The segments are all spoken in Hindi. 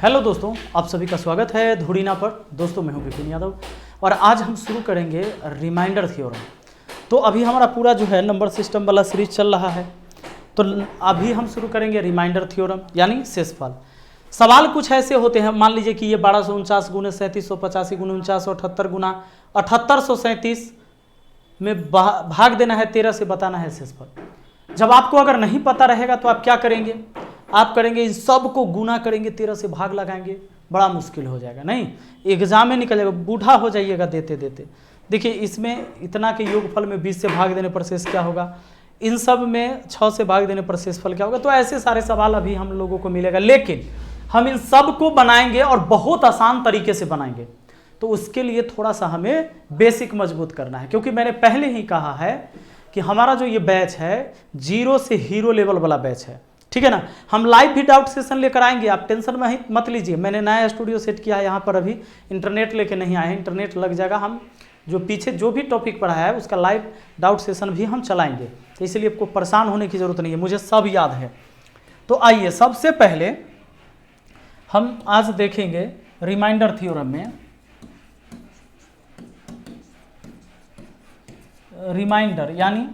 हेलो दोस्तों, आप सभी का स्वागत है धुड़ीना पर। दोस्तों मैं हूं विपिन यादव और आज हम शुरू करेंगे रिमाइंडर थ्योरम। तो अभी हमारा पूरा जो है नंबर सिस्टम वाला सीरीज चल रहा है, तो अभी हम शुरू करेंगे रिमाइंडर थ्योरम यानी शेषफल। सवाल कुछ ऐसे होते हैं, मान लीजिए कि ये 1249 गुने 3785 गुने 49 और 78 गुना 7837 में भाग देना है 13 से, बताना है शेषफल। जब आपको अगर नहीं पता रहेगा तो आप क्या करेंगे, आप करेंगे इन सब को गुना करेंगे, 13 से भाग लगाएंगे, बड़ा मुश्किल हो जाएगा। नहीं, एग्जाम में निकल जाएगा, बूढ़ा हो जाइएगा देते देते। देखिए इसमें इतना के योगफल में 20 से भाग देने पर शेष क्या होगा, इन सब में 6 से भाग देने पर शेषफल क्या होगा। तो ऐसे सारे सवाल अभी हम लोगों को मिलेगा, लेकिन हम इन सब को बनाएंगे और बहुत आसान तरीके से बनाएंगे। तो उसके लिए थोड़ा सा हमें बेसिक मजबूत करना है, क्योंकि मैंने पहले ही कहा है कि हमारा जो ये बैच है 0 से हीरो लेवल वाला बैच है, ठीक है ना। हम लाइव भी डाउट सेशन लेकर आएंगे, आप टेंशन में मत लीजिए। मैंने नया स्टूडियो सेट किया है यहाँ पर, अभी इंटरनेट लेके नहीं आए हैं, इंटरनेट लग जाएगा। हम जो पीछे जो भी टॉपिक पढ़ाया है उसका लाइव डाउट सेशन भी हम चलाएंगे, तो इसलिए आपको परेशान होने की ज़रूरत नहीं है, मुझे सब याद है। तो आइए सबसे पहले हम आज देखेंगे रिमाइंडर थ्योरम में रिमाइंडर यानी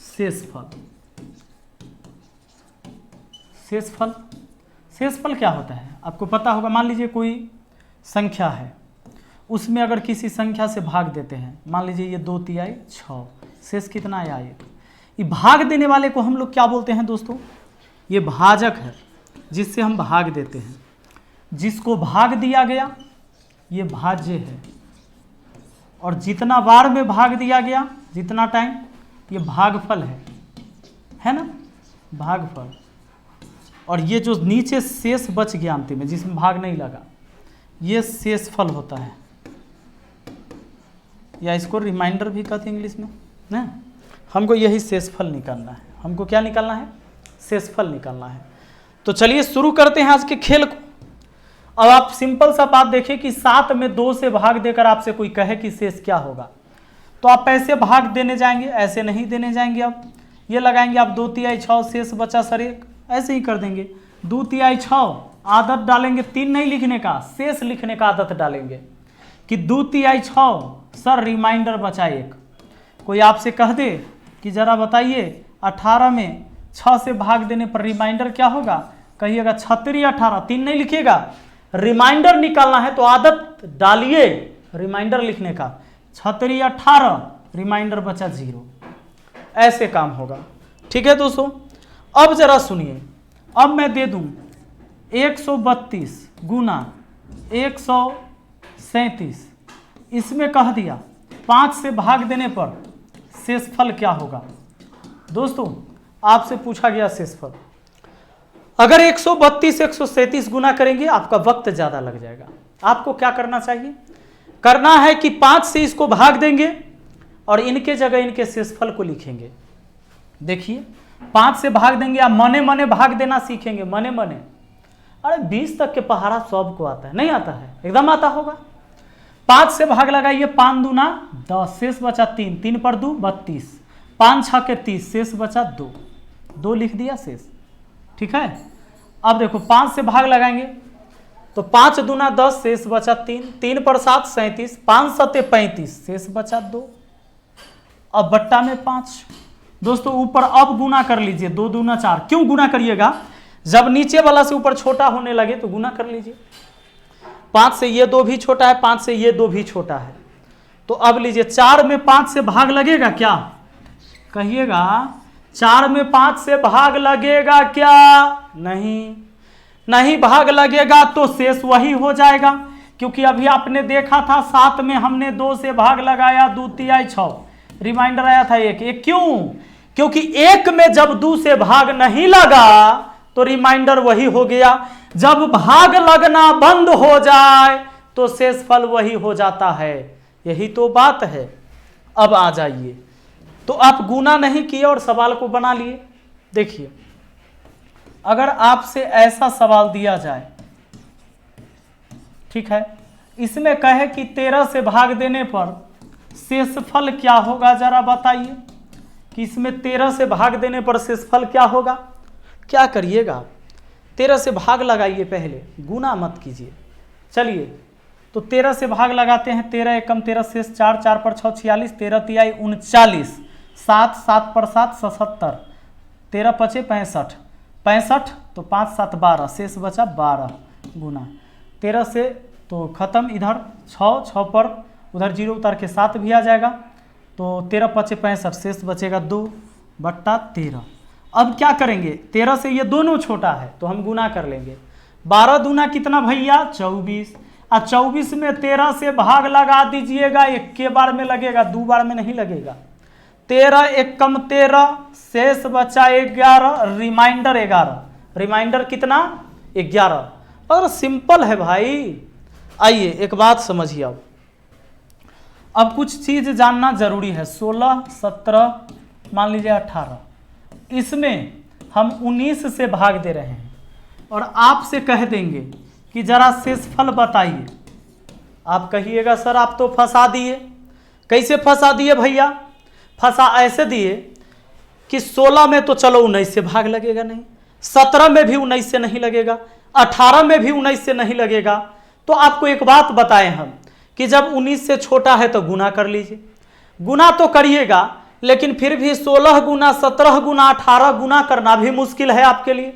शेषफल। शेषफल, शेषफल क्या होता है आपको पता होगा। मान लीजिए कोई संख्या है, उसमें अगर किसी संख्या से भाग देते हैं, मान लीजिए ये 2 तिहाई 6, शेष कितना आया 1। ये भाग देने वाले को हम लोग क्या बोलते हैं दोस्तों, ये भाजक है, जिससे हम भाग देते हैं। जिसको भाग दिया गया ये भाज्य है, और जितना बार में भाग दिया गया, जितना टाइम, ये भागफल है ना, भागफल। और ये जो नीचे शेष बच गया अंतिम में, जिसमें भाग नहीं लगा, ये शेषफल होता है, या इसको रिमाइंडर भी कहते हैं इंग्लिश में ना। हमको यही शेषफल निकालना है, हमको क्या निकालना है, शेषफल निकालना है। तो चलिए शुरू करते हैं आज के खेल को। अब आप सिंपल सा बात देखिए कि 7 में 2 से भाग देकर आपसे कोई कहे कि शेष क्या होगा, तो आप ऐसे भाग देने जाएंगे, ऐसे नहीं देने जाएंगे। अब ये लगाएंगे आप 2 तिहाई 6, शेष बचा सर 1, ऐसे ही कर देंगे। 2 तिहाई 6 आदत डालेंगे 3 नहीं लिखने का, शेष लिखने का आदत डालेंगे कि 2 तिहाई 6 सर रिमाइंडर बचा 1। कोई आपसे कह दे कि जरा बताइए 18 में 6 से भाग देने पर रिमाइंडर क्या होगा, कहिएगा 36 18, 3 नहीं लिखिएगा, रिमाइंडर निकालना है तो आदत डालिए रिमाइंडर लिखने का। 36 18 रिमाइंडर बचा 0, ऐसे काम होगा। ठीक है दोस्तों, अब जरा सुनिए। अब मैं दे दूं 132 गुना 137, इसमें कह दिया 5 से भाग देने पर शेषफल क्या होगा। दोस्तों आपसे पूछा गया शेषफल, अगर 132 137 गुना करेंगे आपका वक्त ज़्यादा लग जाएगा। आपको क्या करना चाहिए, करना है कि 5 से इसको भाग देंगे और इनके जगह इनके शेषफल को लिखेंगे। देखिए 5 से भाग देंगे, आप मने मने भाग देना सीखेंगे, मने मने। अरे 20 तक के पहाड़ा सबको आता है, नहीं आता है, एकदम आता होगा। 5 से भाग लगाइए, 5 दूना 10, शेष बचा 3, 3 पर 2 32, 5 6 के 30, शेष बचा 2, 2 लिख दिया शेष। ठीक है, अब देखो 5 से भाग लगाएंगे तो 5 दूना 10, शेष बचा 3, 3 पर 7 37, 5 7 35, शेष बचा 2। अब बट्टा में 5। दोस्तों ऊपर अब गुना कर लीजिए, 2 दूना 4। क्यों गुना करिएगा, जब नीचे वाला से ऊपर छोटा होने लगे तो गुना कर लीजिए। 5 से ये 2 भी छोटा है, 5 से ये 2 भी छोटा है। तो अब लीजिए 4 में 5 से भाग लगेगा क्या, कहिएगा 4 में 5 से भाग लगेगा क्या, नहीं, नहीं भाग लगेगा तो शेष वही हो जाएगा। क्योंकि अभी आपने देखा था 7 में हमने 2 से भाग लगाया, 2 तिहाई 6, रिमाइंडर आया था 1। क्यों, क्योंकि 1 में जब 2 से भाग नहीं लगा तो रिमाइंडर वही हो गया। जब भाग लगना बंद हो जाए तो शेषफल वही हो जाता है, यही तो बात है। अब आ जाइए, तो आप गुना नहीं किए और सवाल को बना लिए। देखिए अगर आपसे ऐसा सवाल दिया जाए, ठीक है, इसमें कहे कि 13 से भाग देने पर शेषफल क्या होगा, जरा बताइए कि इसमें 13 से भाग देने पर शेषफल क्या होगा। क्या करिएगा, 13 से भाग लगाइए, पहले गुना मत कीजिए। चलिए तो 13 से भाग लगाते हैं, 13 एकम 13 शेष 4, 4 पर 6 46, 13 तिहाई 39, 7 7 पर 7 77, 13 पचे 65, 65 तो 5 7 12, शेष बचा 12 गुना 13 से तो खत्म, इधर 6 6 पर उधर 0 उतार के 7 भी आ जाएगा, तो 13 पचे 65, शेष बचेगा 2 बट्टा 13। अब क्या करेंगे, 13 से ये दोनों छोटा है तो हम गुना कर लेंगे। 12 दूना कितना भैया 24, और 24 में 13 से भाग लगा दीजिएगा, एक के बार में लगेगा, 2 बार में नहीं लगेगा। 13 एकम 13, शेष बचा 11, रिमाइंडर 11, रिमाइंडर कितना 11। और सिंपल है भाई। आइए एक बात समझिए, अब कुछ चीज जानना जरूरी है। 16 17 मान लीजिए 18, इसमें हम 19 से भाग दे रहे हैं और आपसे कह देंगे कि जरा शेषफल बताइए। आप कहिएगा सर आप तो फंसा दिए। कैसे फंसा दिए भैया? फंसा ऐसे दिए कि 16 में तो चलो 19 से भाग लगेगा नहीं, 17 में भी 19 से नहीं लगेगा, 18 में भी 19 से नहीं लगेगा। तो आपको एक बात बताएं हम कि जब 19 से छोटा है तो गुना कर लीजिए। गुना तो करिएगा, लेकिन फिर भी 16 गुना 17 गुना 18 गुना करना भी मुश्किल है आपके लिए।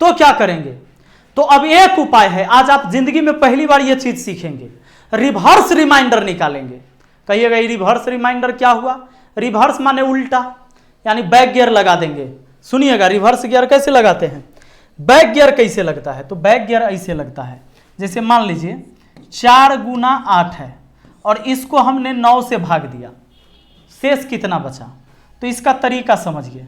तो क्या करेंगे? तो अब एक उपाय है, आज आप जिंदगी में पहली बार यह चीज सीखेंगे, रिवर्स रिमाइंडर निकालेंगे। कहिएगा ये रिवर्स रिमाइंडर क्या हुआ? रिवर्स माने उल्टा, यानी बैक गियर लगा देंगे। सुनिएगा रिवर्स गियर कैसे लगाते हैं, बैक गियर कैसे लगता है। तो बैक गियर ऐसे लगता है, जैसे मान लीजिए 4 गुना 8 है और इसको हमने 9 से भाग दिया, शेष कितना बचा? तो इसका तरीका समझिए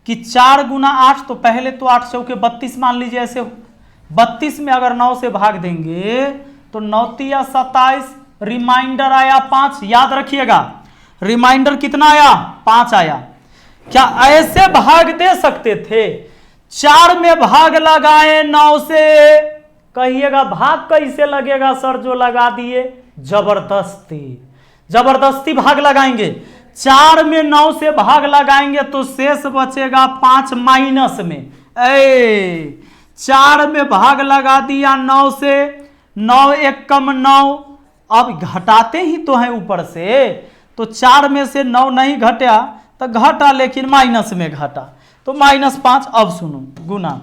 कि 4 गुना 8, तो पहले तो 8 चौके 32 मान लीजिए, ऐसे 32 में अगर 9 से भाग देंगे तो 9 तिया 27, रिमाइंडर आया 5। याद रखिएगा रिमाइंडर कितना आया? 5 आया। क्या ऐसे भाग दे सकते थे? 4 में भाग लगाए 9 से, कहिएगा भाग कैसे लगेगा सर जो लगा दिए? जबरदस्ती भाग लगाएंगे। 4 में 9 से भाग लगाएंगे तो शेष बचेगा 5 माइनस में। 4 में भाग लगा दिया 9 से, 9 एकम 9, अब घटाते ही तो हैं ऊपर से, तो 4 में से 9 नहीं घटा तो घटा, लेकिन माइनस में घटा तो -5। अब सुनो गुना,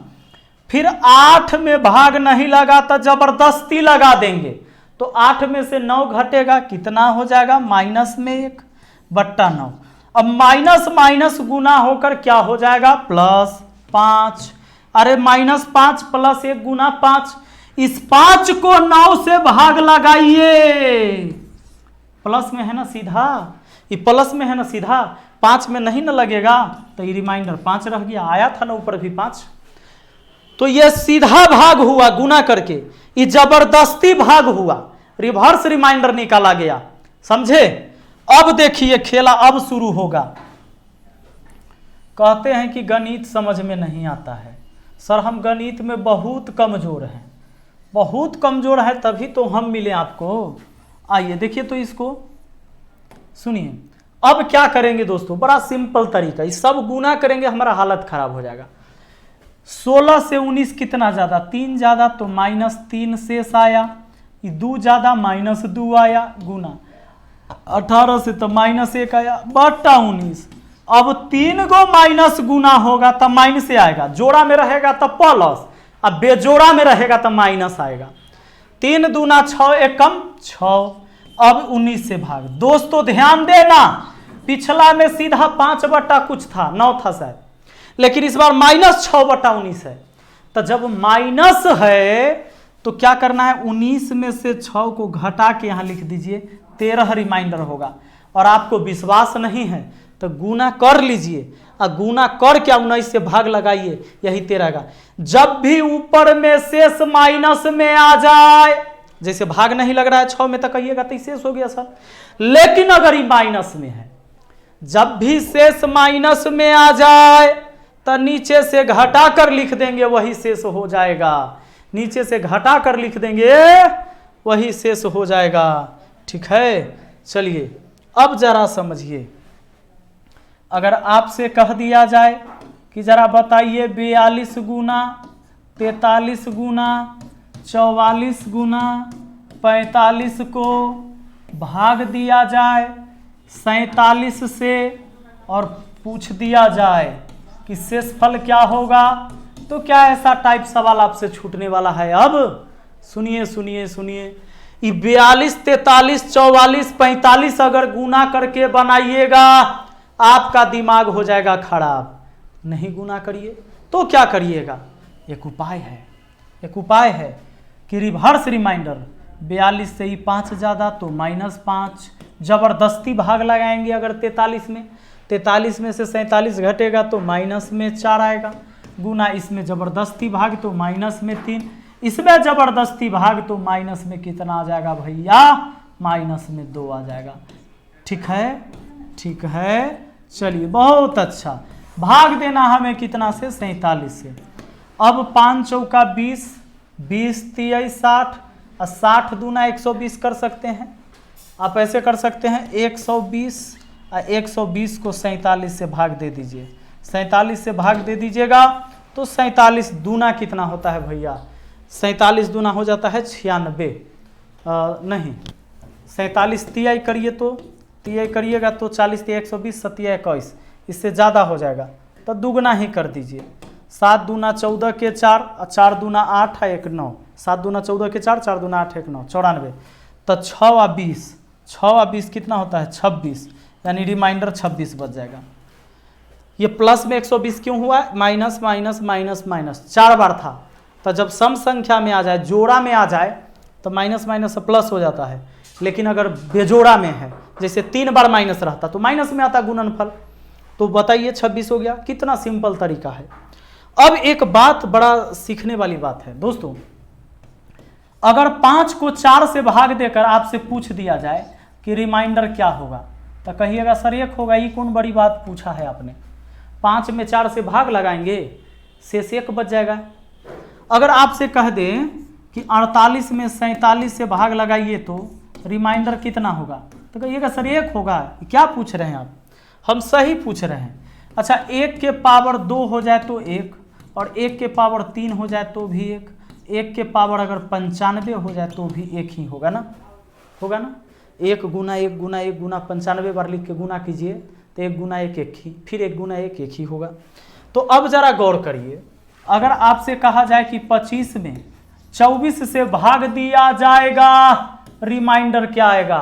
फिर 8 में भाग नहीं लगा तो जबरदस्ती लगा देंगे, तो 8 में से 9 घटेगा, कितना हो जाएगा? -1 बट्टा 9। अब माइनस माइनस गुना होकर क्या हो जाएगा? +5। अरे -5 + 1 गुना 5, इस 5 को 9 से भाग लगाइए। प्लस में है ना सीधा, ये प्लस में है ना सीधा, 5 में नहीं ना लगेगा, तो ये रिमाइंडर 5 रह गया, आया था ना ऊपर भी 5। तो ये सीधा भाग हुआ गुना करके, ये जबरदस्ती भाग हुआ, रिवर्स रिमाइंडर निकाला गया। समझे? अब देखिए खेला अब शुरू होगा। कहते हैं कि गणित समझ में नहीं आता है। सर हम गणित में बहुत कमजोर हैं, बहुत कमजोर है, तभी तो हम मिले आपको। आइए देखिए तो इसको सुनिए। अब क्या करेंगे दोस्तों, बड़ा सिंपल तरीका, ये सब गुना करेंगे, हमारा हालत खराब हो जाएगा। 16 से 19 कितना ज्यादा? 3 ज्यादा, तो -3 शेष आया, 2 ज्यादा -2 आया गुना, 18 से तो -1 आया बट्टा 19। अब 3 गो माइनस गुना होगा तो माइनस से आएगा, जोड़ा में रहेगा तो प्लस, अब बेजोड़ा में रहेगा तो माइनस आएगा। 3 दूना 6 एकम 6। अब 19 से भाग। दोस्तों ध्यान देना, पिछला में सीधा 5 बट्टा कुछ था, 9 था शायद, लेकिन इस बार -6 बट्टा 19 है। तो जब माइनस है तो क्या करना है? 19 में से 6 को घटा के यहां लिख दीजिए, 13 रिमाइंडर होगा। और आपको विश्वास नहीं है तो गुना कर लीजिए, और गुना करके 19 से भाग लगाइए, यही 13 का। जब भी ऊपर में शेष माइनस में आ जाए, जैसे भाग नहीं लग रहा है 6 में तो कहिएगा तो शेष हो गया सर, लेकिन अगर ये माइनस में है, जब भी शेष माइनस में आ जाए तो नीचे से घटा कर लिख देंगे, वही शेष हो जाएगा। नीचे से घटा कर लिख देंगे, वही शेष हो जाएगा। ठीक है, चलिए अब जरा समझिए। अगर आपसे कह दिया जाए कि जरा बताइए 42 गुना 43 गुना 44 गुना 45 को भाग दिया जाए 47 से और पूछ दिया जाए कि शेषफल क्या होगा, तो क्या ऐसा टाइप सवाल आपसे छूटने वाला है। अब सुनिए सुनिए सुनिए, ये 42 43 44 45 अगर गुना करके बनाइएगा आपका दिमाग हो जाएगा खराब। नहीं गुना करिए तो क्या करिएगा, एक उपाय है कि रिवर्स रिमाइंडर, 42 से ही 5 ज़्यादा तो -5, जबरदस्ती भाग लगाएंगे। अगर 43 में से 47 घटेगा तो माइनस में 4 आएगा, गुना इसमें जबरदस्ती भाग तो माइनस में 3, इसमें जबरदस्ती भाग तो माइनस में कितना आ जाएगा भैया, माइनस में 2 आ जाएगा। ठीक है, चलिए बहुत अच्छा। भाग देना हमें कितना से, 47 से। अब 5 चौका 20, 20 तिया 60 और 60 दूना 120 कर सकते हैं। आप ऐसे कर सकते हैं 120 और 120 को 47 से भाग दे दीजिए। 47 से भाग दे दीजिएगा तो 47 दूना कितना होता है भैया, 47 दूना हो जाता है 96, नहीं 47 तिया करिए तो तिया करिएगा तो 40 तिया 120 7 21, इससे ज़्यादा हो जाएगा तो दुगना ही कर दीजिए। 7 दूना 14 के 4 और 4 दूना 8 है 1 9, 7 दूना 14 के 4, 4 दूना 8 1 9 94, तो 6 और 20 कितना होता है 26, यानी रिमाइंडर 26 बच जाएगा। ये प्लस में 120 क्यों हुआ, माइनस माइनस माइनस माइनस 4 बार था, तो जब सम संख्या में आ जाए, जोड़ा में आ जाए तो माइनस माइनस प्लस हो जाता है। लेकिन अगर बेजोड़ा में है, जैसे 3 बार माइनस रहता तो माइनस में आता गुणनफल। तो बताइए 26 हो गया, कितना सिंपल तरीका है। अब एक बात बड़ा सीखने वाली बात है दोस्तों, अगर 5 को 4 से भाग देकर आपसे पूछ दिया जाए कि रिमाइंडर क्या होगा, तो कहिएगा सर 1 होगा। ये कौन बड़ी बात पूछा है आपने, 5 में 4 से भाग लगाएंगे शेष 1 बच जाएगा। अगर आपसे कह दें कि 48 में 47 से भाग लगाइए तो रिमाइंडर कितना होगा, तो कहिएगा सर 1 होगा। क्या पूछ रहे हैं आप, हम सही पूछ रहे हैं। अच्छा 1 के पावर 2 हो जाए तो 1, और 1 के पावर 3 हो जाए तो भी 1, 1 के पावर अगर 95 हो जाए तो भी 1 ही होगा ना, 1 गुना 1 गुना 1 गुना 95 बार लिख के गुना कीजिए तो 1 गुना 1 1 ही, फिर 1 गुना 1 1 ही होगा। तो अब जरा गौर करिए, अगर आपसे कहा जाए कि 25 में 24 से भाग दिया जाएगा, रिमाइंडर क्या आएगा,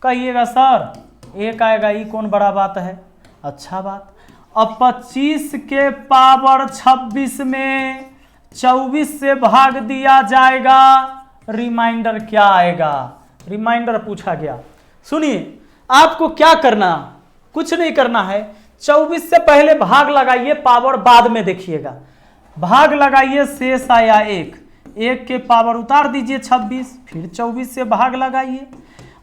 कहिएगा सर 1 आएगा। ये कौन बड़ा बात है, अच्छा बात। अब 25 के पावर 26 में 24 से भाग दिया जाएगा, रिमाइंडर क्या आएगा, रिमाइंडर पूछा गया। सुनिए आपको क्या करना, कुछ नहीं करना है, 24 से पहले भाग लगाइए, पावर बाद में देखिएगा। भाग लगाइए, शेष आया 1, 1 के पावर उतार दीजिए 26, फिर 24 से भाग लगाइए।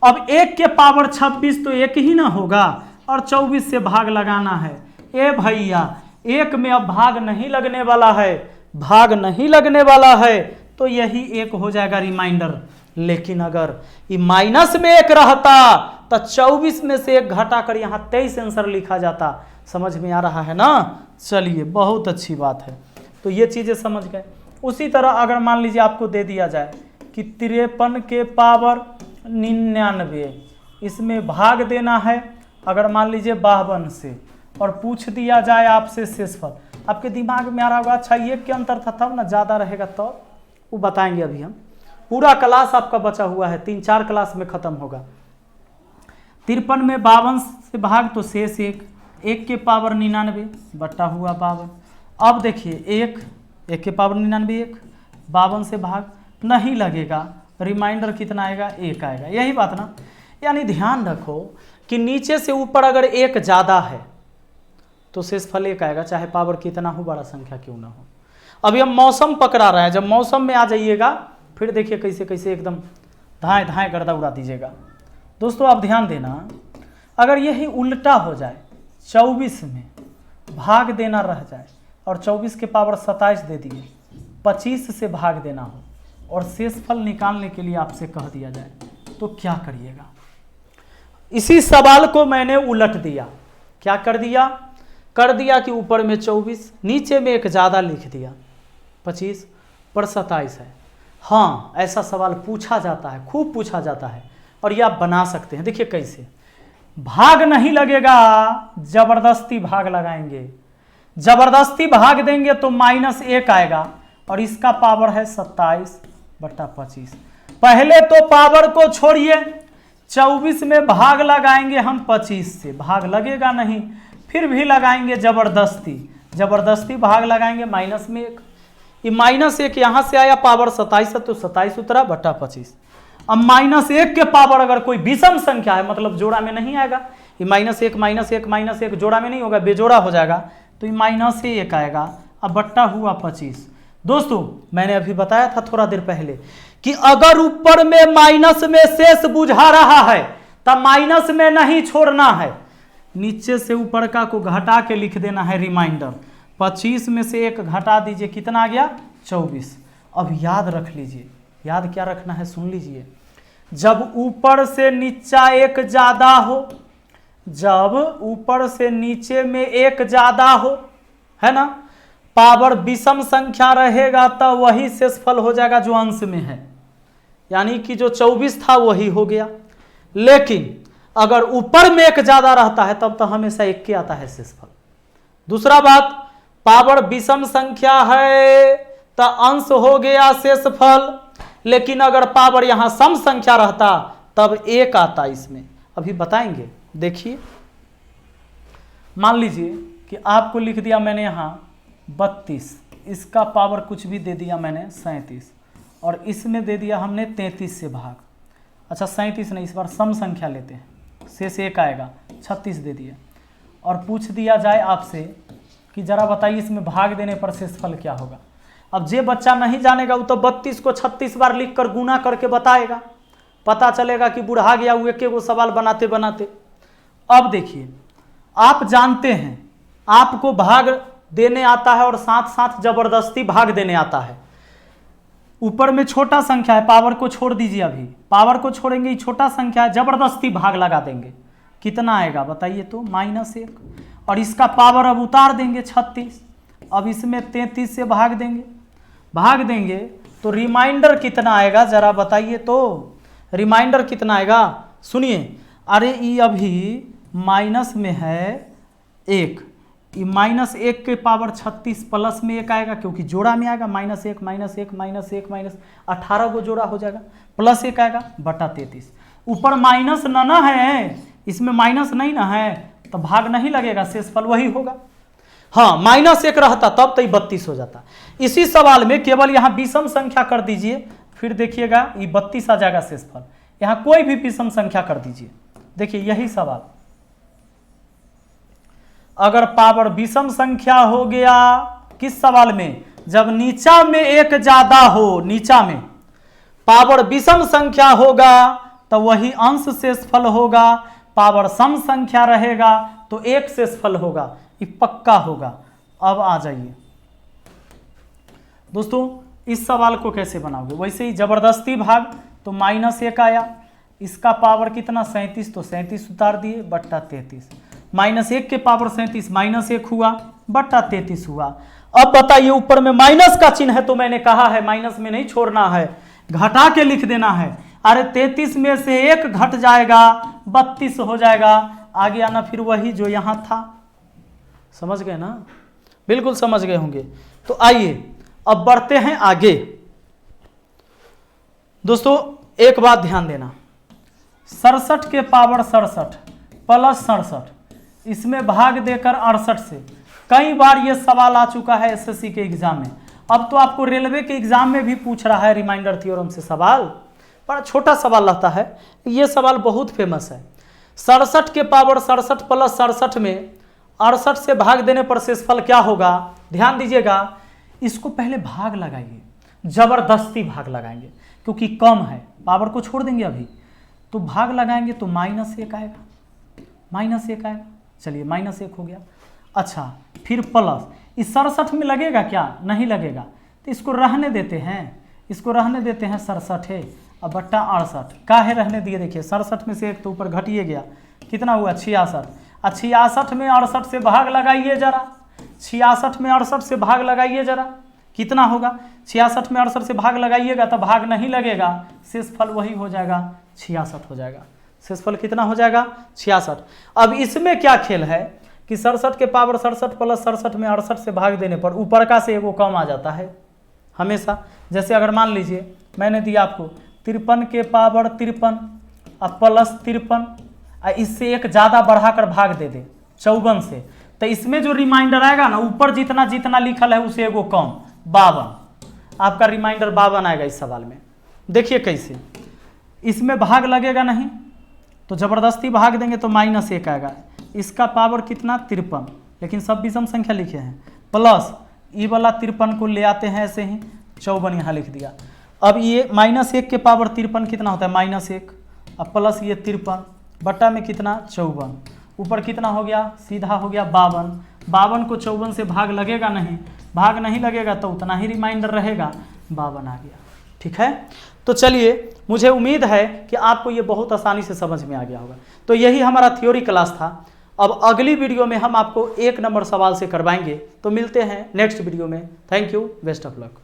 अब 1 के पावर 26 तो 1 ही ना होगा, और 24 से भाग लगाना है। ए भैया 1 में अब भाग नहीं लगने वाला है, भाग नहीं लगने वाला है, तो यही 1 हो जाएगा रिमाइंडर। लेकिन अगर ये माइनस में 1 रहता तो 24 में से 1 घटा कर यहाँ 23 आंसर लिखा जाता। समझ में आ रहा है ना, चलिए बहुत अच्छी बात है। तो ये चीज़ें समझ गए। उसी तरह अगर मान लीजिए आपको दे दिया जाए कि 53 के पावर 99, इसमें भाग देना है अगर मान लीजिए 52 से, और पूछ दिया जाए आपसे शेषफल, आपके दिमाग में आ रहा होगा अच्छा ये क्या अंतर था, तब ना ज़्यादा रहेगा तो वो बताएंगे अभी हम। पूरा क्लास आपका बचा हुआ है, 3-4 क्लास में ख़त्म होगा। 53 में 52 से भाग तो शेष 1, 1 के पावर 99 बटा हुआ 52। अब देखिए 1 के पावर 99 1, 52 से भाग नहीं लगेगा, रिमाइंडर कितना आएगा, 1 आएगा। यही बात ना, यानी ध्यान रखो कि नीचे से ऊपर अगर 1 ज़्यादा है तो शेषफल 1 आएगा, चाहे पावर कितना हो, बड़ा संख्या क्यों ना हो। अभी हम मौसम पकड़ा रहे हैं, जब मौसम में आ जाइएगा फिर देखिए कैसे कैसे एकदम धाएँ धाएँ गर्दा उड़ा दीजिएगा। दोस्तों आप ध्यान देना, अगर यही उल्टा हो जाए, 24 में भाग देना रह जाए और 24 के पावर 27 दे दिए, 25 से भाग देना हो और शेषफल निकालने के लिए आपसे कह दिया जाए, तो क्या करिएगा। इसी सवाल को मैंने उलट दिया, क्या कर दिया, कर दिया कि ऊपर में 24, नीचे में एक ज़्यादा लिख दिया 25 पर 27 है। हाँ, ऐसा सवाल पूछा जाता है, खूब पूछा जाता है, और ये आप बना सकते हैं। देखिए कैसे, भाग नहीं लगेगा, जबरदस्ती भाग लगाएंगे, जबरदस्ती भाग देंगे तो -1 आएगा, और इसका पावर है 27/25। पहले तो पावर को छोड़िए, 24 में भाग लगाएंगे हम 25 से, भाग लगेगा नहीं, फिर भी लगाएंगे जबरदस्ती, जबरदस्ती भाग लगाएंगे -1, ये -1 यहाँ से आया, पावर 27 है तो 27 उतरा बटा 25। अब -1 के पावर अगर कोई विषम संख्या है, मतलब जोड़ा में नहीं आएगा, ये -1 जोड़ा में नहीं होगा, बेजोड़ा हो जाएगा, तो ये -1 आएगा। अब बट्टा हुआ 25। दोस्तों मैंने अभी बताया था थोड़ा देर पहले कि अगर ऊपर में माइनस में शेष बुझा रहा है तब माइनस में नहीं छोड़ना है, नीचे से ऊपर का को घटा के लिख देना है रिमाइंडर। 25 में से 1 घटा दीजिए, कितना आ गया 24। अब याद रख लीजिए, याद क्या रखना है सुन लीजिए, जब ऊपर से नीचा एक ज्यादा हो, जब ऊपर से नीचे में एक ज्यादा हो, है ना, पावर विषम संख्या रहेगा तो वही शेषफल हो जाएगा जो अंश में है, यानी कि जो 24 था वही हो गया। लेकिन अगर ऊपर में एक ज्यादा रहता है तब तो हमेशा 1 के आता है शेषफल। दूसरा बात, पावर विषम संख्या है तो अंश हो गया शेषफल, लेकिन अगर पावर यहां सम संख्या रहता तब 1 आता इसमें, अभी बताएंगे। देखिए मान लीजिए कि आपको लिख दिया मैंने यहां 32, इसका पावर कुछ भी दे दिया मैंने 37, और इसमें दे दिया हमने 33 से भाग। अच्छा 37 नहीं, इस बार सम संख्या लेते हैं, शेष 1 आएगा, 36 दे दिया, और पूछ दिया जाए आपसे कि जरा बताइए इसमें भाग देने पर शेषफल क्या होगा। अब जे बच्चा नहीं जानेगा वो तो 32 को 36 बार लिख कर गुना करके बताएगा, पता चलेगा कि बुढ़ा गया वो एक वो सवाल बनाते बनाते। अब देखिए, आप जानते हैं आपको भाग देने आता है और साथ साथ जबरदस्ती भाग देने आता है। ऊपर में छोटा संख्या है, पावर को छोड़ दीजिए, अभी पावर को छोड़ेंगे, ये छोटा संख्या है, जबरदस्ती भाग लगा देंगे, कितना आएगा बताइए तो -1, और इसका पावर अब उतार देंगे 36। अब इसमें 33 से भाग देंगे तो रिमाइंडर कितना आएगा जरा बताइए तो, रिमाइंडर कितना आएगा सुनिए। अरे ये अभी माइनस में है 1, ये -1 के पावर 36 प्लस में 1 आएगा, क्योंकि जोड़ा में आएगा, -1 18 को जोड़ा हो जाएगा, प्लस 1 आएगा बटा 33। ऊपर माइनस ना है, इसमें माइनस नहीं ना है तो भाग नहीं लगेगा, शेषफल वही होगा। हाँ -1 रहता तब तो 32 हो जाता। इसी सवाल में केवल यहाँ विषम संख्या कर दीजिए, फिर देखिएगा ये 32 आ जाएगा शेषफल। यहाँ कोई भी विषम संख्या कर दीजिए, देखिए यही सवाल, अगर पावर विषम संख्या हो गया किस सवाल में, जब नीचा में एक ज्यादा हो, नीचा में पावर विषम संख्या होगा तो वही अंश शेषफल होगा, पावर सम संख्या रहेगा तो 1 शेषफल होगा, ये पक्का होगा। अब आ जाइए दोस्तों, इस सवाल को कैसे बनाओगे, वैसे ही जबरदस्ती भाग तो -1 आया, इसका पावर कितना 37, तो 37 उतार दिए बट्टा 33, -1 के पावर 37 -1 हुआ बट्टा 33 हुआ। अब बताइए ऊपर में माइनस का चिन्ह है तो मैंने कहा है माइनस में नहीं छोड़ना है, घटा के लिख देना है। अरे 33 में से 1 घट जाएगा 32 हो जाएगा, आगे आना फिर वही जो यहां था, समझ गए ना, बिल्कुल समझ गए होंगे। तो आइए अब बढ़ते हैं आगे। दोस्तों एक बात ध्यान देना, 67 के पावर 67 प्लस 67, इसमें भाग देकर 68 से, कई बार ये सवाल आ चुका है एसएससी के एग्जाम में। अब तो आपको रेलवे के एग्जाम में भी पूछ रहा है रिमाइंडर थ्योरम से सवाल, बड़ा छोटा सवाल रहता है, ये सवाल बहुत फेमस है। 67 के पावर 67 प्लस 67 में 68 से भाग देने पर शेषफल क्या होगा, ध्यान दीजिएगा। इसको पहले भाग लगाइए, जबरदस्ती भाग लगाएंगे क्योंकि कम है, पावर को छोड़ देंगे अभी, तो भाग लगाएंगे तो -1 आएगा, -1 आएगा, चलिए -1 हो गया। अच्छा फिर प्लस, इस 67 में लगेगा क्या, नहीं लगेगा, तो इसको रहने देते हैं, इसको रहने देते हैं, 67 है, अब बट्टा 68 काहे रहने दिए, देखिए 67 में से 1 तो ऊपर घटिए गया, कितना हुआ 66, 66 में 68 से भाग लगाइए जरा, 66 में 68 से भाग लगाइए जरा, कितना होगा? 66 में 68 से भाग लगाइएगा तो भाग नहीं लगेगा, शेषफल वही हो जाएगा, 66 हो जाएगा। शेषफल कितना हो जाएगा? 66। अब इसमें क्या खेल है कि 67 के पावर 67 प्लस 67 में 68 से भाग देने पर ऊपर का से एगो कम आ जाता है हमेशा। जैसे अगर मान लीजिए मैंने दिया आपको 53 के पावर 53 और प्लस 53, इससे एक ज़्यादा बढ़ाकर भाग दे दे 54 से, तो इसमें जो रिमाइंडर आएगा ना, ऊपर जितना जितना लिखल है उसे एगो कम, 52। आपका रिमाइंडर 52 आएगा इस सवाल में। देखिए कैसे, इसमें भाग लगेगा नहीं तो ज़बरदस्ती भाग देंगे तो -1 आएगा। इसका पावर कितना? 53, लेकिन सब विषम संख्या लिखे हैं, प्लस ये वाला 53 को ले आते हैं ऐसे ही, 54 यहाँ लिख दिया। अब ये -1 के पावर 53 कितना होता है? -1, अब प्लस ये 53 बट्टा में कितना? 54, ऊपर कितना हो गया? सीधा हो गया 52। 52 को 54 से भाग लगेगा नहीं, भाग नहीं लगेगा तो उतना ही रिमाइंडर रहेगा, 52 आ गया। ठीक है, तो चलिए, मुझे उम्मीद है कि आपको ये बहुत आसानी से समझ में आ गया होगा। तो यही हमारा थ्योरी क्लास था। अब अगली वीडियो में हम आपको 1 नंबर सवाल से करवाएंगे। तो मिलते हैं नेक्स्ट वीडियो में। Thank you, best of luck.